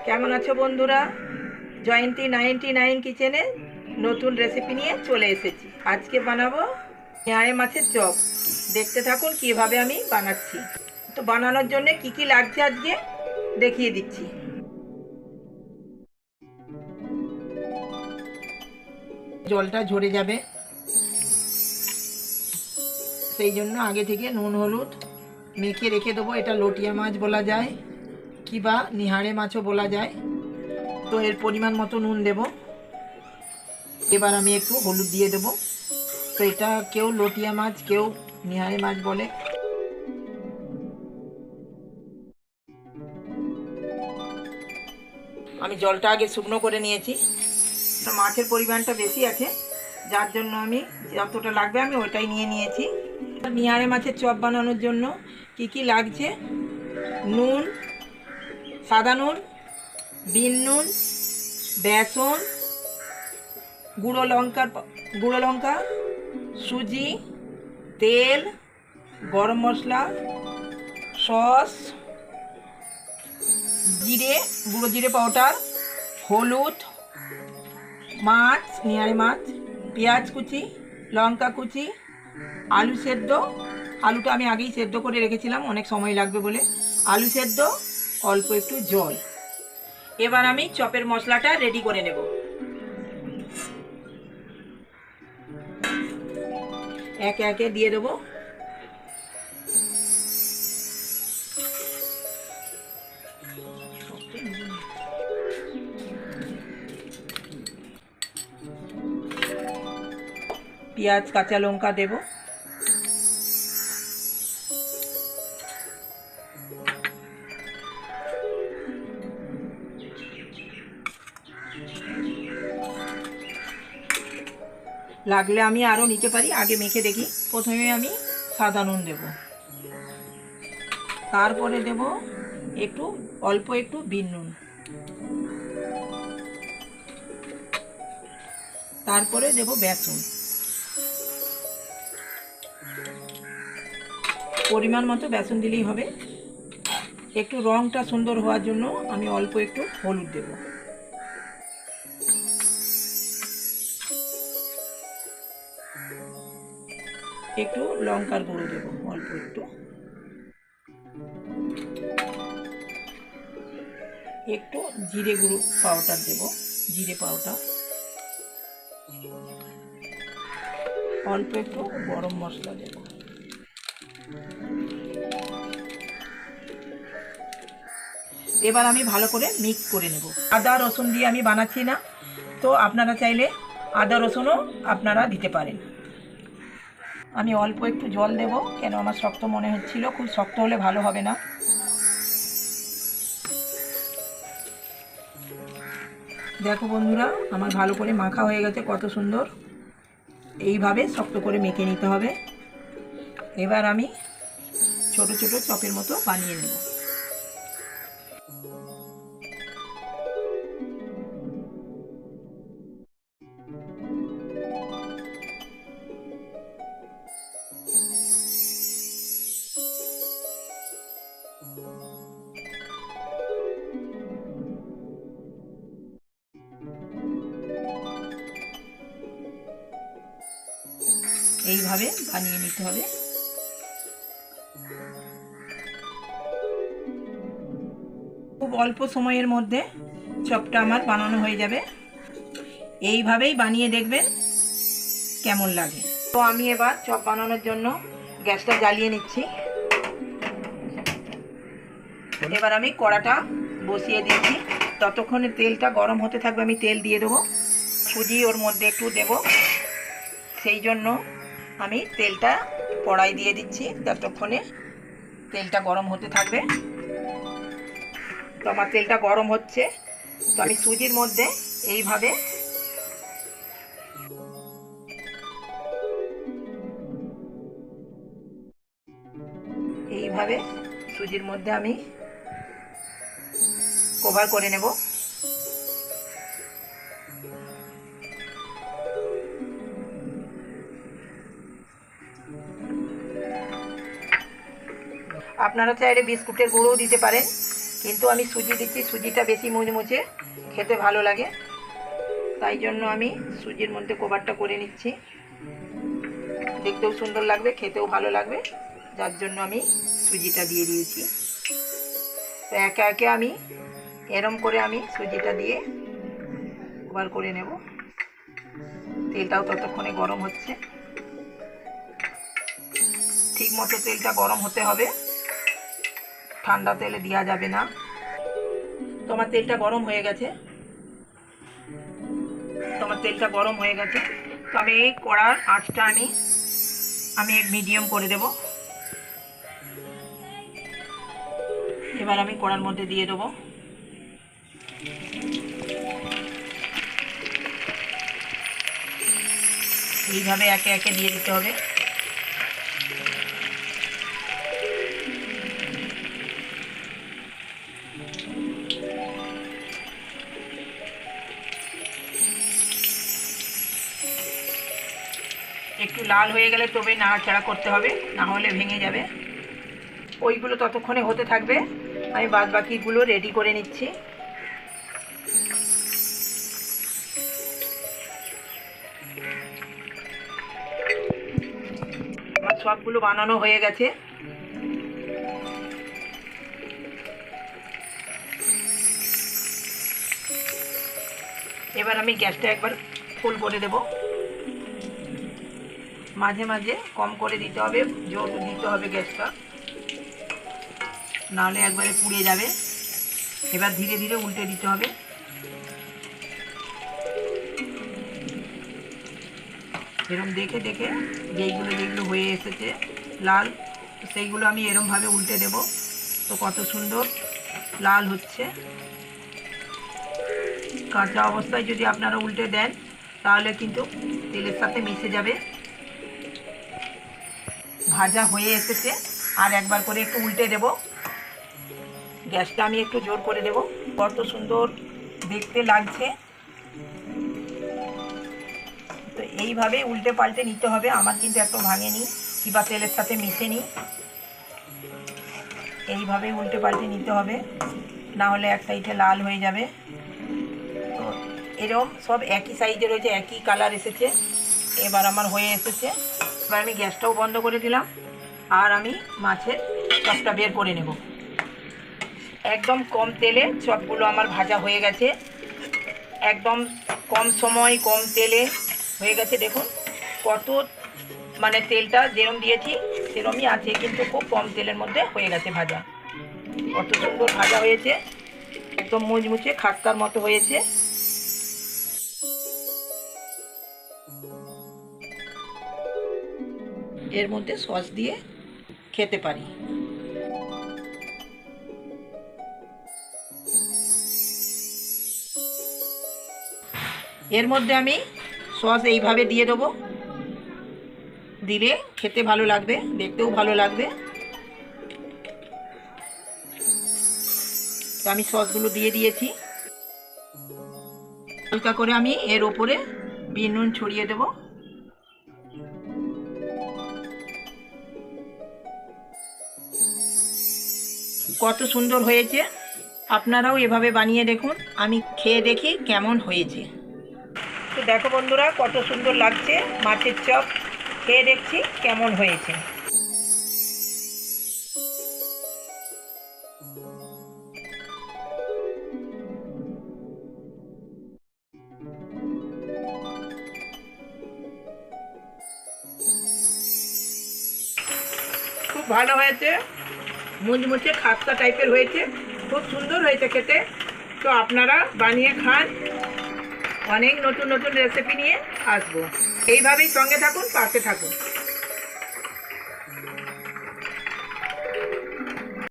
কেমন আছো বন্ধুরা? জয়ন্তী 99 কিচেনে নতুন রেসিপি নিয়ে চলে এসেছি। আজকে বানাবো পেঁয়াজ মাছের চপ। দেখতে থাকুন কিভাবে আমি বানাচ্ছি। তো বানানোর জন্য কি কি লাগছে আজকে দেখিয়ে দিচ্ছি। জলটা ঝরে যাবে, সেই জন্য আগে থেকে নুন হলুদ মেখে রেখে দেবো। এটা লটিয়া মাছ বলা যায় কিংবা নিহারে মাছও বলা যায়। তো এর পরিমাণ মতো নুন দেব। এবার আমি একটু হলুদ দিয়ে দেব। তো এটা কেউ লটিয়া মাছ কেউ নিহারে মাছ বলে। আমি জলটা আগে শুকনো করে নিয়েছি। তো মাছের পরিমাণটা বেশি আছে, যার জন্য আমি যতটা লাগবে আমি ওইটাই নিয়ে নিয়েছি। নিহারে মাছের চপ বানানোর জন্য কি কি লাগছে: নুন, সাদা নুন, বিন নুন, বেসন, গুঁড়ো লঙ্কা, সুজি, তেল, গরম মশলা, সস, গুঁড়ো জিরে পাউডার, হলুদ, মাছ, নিহারে মাছ, পেঁয়াজ কুচি, লঙ্কা কুচি, আলু সেদ্ধ। আলুটা আমি আগেই সেদ্ধ করে রেখেছিলাম, অনেক সময় লাগবে বলে। আলু সেদ্ধ, অল্প একটু জল। এবার আমি চপের মশলাটা রেডি করে নেব। একে একে দিয়ে দেবো। পেঁয়াজ কাঁচা লঙ্কা দেব। লাগলে আমি আরও নিতে পারি, আগে মেখে দেখি। প্রথমে আমি সাদা নুন দেব, তারপরে দেব অল্প একটু বিন নুন, তারপরে দেব বেসন। পরিমাণ মতো বেসন দিলেই হবে। একটু রঙটা সুন্দর হওয়ার জন্য আমি অল্প একটু হলুদ দেব। একটু লঙ্কার গুঁড়ো দেব, অল্প একটু। একটু জিরে গুঁড়ো পাউডার দেব, জিরে পাউডার। অল্প একটু গরম মশলা দেব। এবার আমি ভালো করে মিক্স করে নেব। আদা রসুন দিয়ে আমি বানাচ্ছি না, তো আপনারা চাইলে আদা রসুনও আপনারা দিতে পারেন। আমি অল্প একটু জল দেব, কেন আমার শক্ত মনে হচ্ছিল, খুব শক্ত হলে ভালো হবে না। দেখো বন্ধুরা, আমার ভালো করে মাখা হয়ে গেছে, কত সুন্দর। এইভাবে শক্ত করে মেখে নিতে হবে। এবার আমি ছোট ছোট চপের মতো বানিয়ে নেব। এইভাবে বানিয়ে নিতে হবে। খুব অল্প সময়ের মধ্যে চপটা আমার বানানো হয়ে যাবে। এইভাবেই বানিয়ে দেখবেন কেমন লাগে। তো আমি এবার চপ বানানোর জন্য গ্যাসটা জ্বালিয়ে নিচ্ছি। এবার আমি কড়াটা বসিয়ে দিচ্ছি। ততক্ষণে তেলটা গরম হতে থাকবে, আমি তেল দিয়ে দেবো। সুজি ওর মধ্যে একটু দেব, সেই জন্য আমি তেলটা কড়াই দিয়ে দিচ্ছি। ততক্ষণে তেলটা গরম হতে থাকবে। তো আমার তেলটা গরম হচ্ছে, তো আমি সুজির মধ্যে এইভাবে সুজির মধ্যে আমি কভার করে নেব। আপনারা চাইলে বিস্কুটের গুঁড়োও দিতে পারেন, কিন্তু আমি সুজি দিচ্ছি, সুজিটা বেশি মুচমুচে খেতে ভালো লাগে, তাই জন্য আমি সুজির মধ্যে কভারটা করে নিচ্ছি। দেখতেও সুন্দর লাগবে, খেতেও ভালো লাগবে, যার জন্য আমি সুজিটা দিয়ে দিয়েছি। তো একে একে আমি এরম করে আমি সুজিটা দিয়ে কভার করে নেব। তেলটাও ততক্ষণে গরম হচ্ছে। ঠিক মতো তেলটা গরম হতে হবে, ঠান্ডা তেলে দেওয়া যাবে না। তো আমার তেলটা গরম হয়ে গেছে, তো আমি এই কড়ার আঁচটা আমি মিডিয়াম করে দেব। এবার আমি কড়ার মধ্যে দিয়ে দেবো। এইভাবে একে একে দিয়ে দিতে হবে। একটু লাল হয়ে গেলে তবে নাড়াচাড়া করতে হবে, না হলে ভেঙে যাবে। ওইগুলো ততক্ষণে হতে থাকবে, আমি বাদ বাকিগুলো রেডি করে নিচ্ছি। আমার সবগুলো বানানো হয়ে গেছে। এবার আমি গ্যাসটা একবার ফুল করে দেব। মাঝে মাঝে কম করে দিতে হবে, জোর দিতে হবে গ্যাসটা, নাহলে একবারে পুড়ে যাবে। এবার ধীরে ধীরে উল্টে দিতে হবে। এরম দেখে দেখে যেগুলো হয়ে এসেছে লাল, সেইগুলো আমি এরমভাবে উল্টে দেব। তো কত সুন্দর লাল হচ্ছে। কাঁচা অবস্থায় যদি আপনারা উল্টে দেন তাহলে কিন্তু তেলের সাথে মিশে যাবে। ভাজা হয়ে এসেছে, আর একবার করে একটু উল্টে দেব। গ্যাসটা আমি একটু জোর করে দেব। কত সুন্দর দেখতে লাগছে। তো এইভাবে উল্টে পাল্টে নিতে হবে। আমার কিন্তু একটু ভাঙেনি কিংবা তেলের সাথে মিশেনি। এইভাবে উল্টে পাল্টে নিতে হবে, না হলে এক সাইডে লাল হয়ে যাবে। তো এরকম সব একই সাইজে রয়েছে, একই কালার এসেছে। এবার আমার হয়ে এসেছে। এবার আমি গ্যাসটাও বন্ধ করে দিলাম, আর আমি মাছের চপটা বের করে নেব। একদম কম তেলে চপগুলো আমার ভাজা হয়ে গেছে। একদম কম সময় কম তেলে হয়ে গেছে। দেখুন কত মানে তেলটা যেরম দিয়েছি সেরমই আছে, কিন্তু খুব কম তেলের মধ্যে হয়ে গেছে ভাজা। কত সুন্দর ভাজা হয়েছে, একদম মুচমুচে খাস্তার মতো হয়েছে। এর মধ্যে সস দিয়ে খেতে পারি। এর মধ্যে আমি সস এইভাবে দিয়ে দেবো, দিলে খেতে ভালো লাগবে, দেখতেও ভালো লাগবে। তো আমি সসগুলো দিয়ে দিয়েছি। হালকা করে আমি এর ওপরে বিট নুন ছড়িয়ে দেব। কত সুন্দর হয়েছে। আপনারাও এভাবে বানিয়ে দেখুন, আমি খেয়ে দেখি কেমন হয়েছে। তো দেখো বন্ধুরা কত সুন্দর লাগছে মাছের চপ। খেয়ে দেখছি কেমন হয়েছে। খুব ভালো হয়েছে, মুচমুচে খাস্তা টাইপের হয়েছে, খুব সুন্দর হয়েছে খেতে। তো আপনারা বানিয়ে খান। অনেক নতুন নতুন রেসিপি নিয়ে আসবো। এইভাবেই সঙ্গে থাকুন, পাশে থাকুন।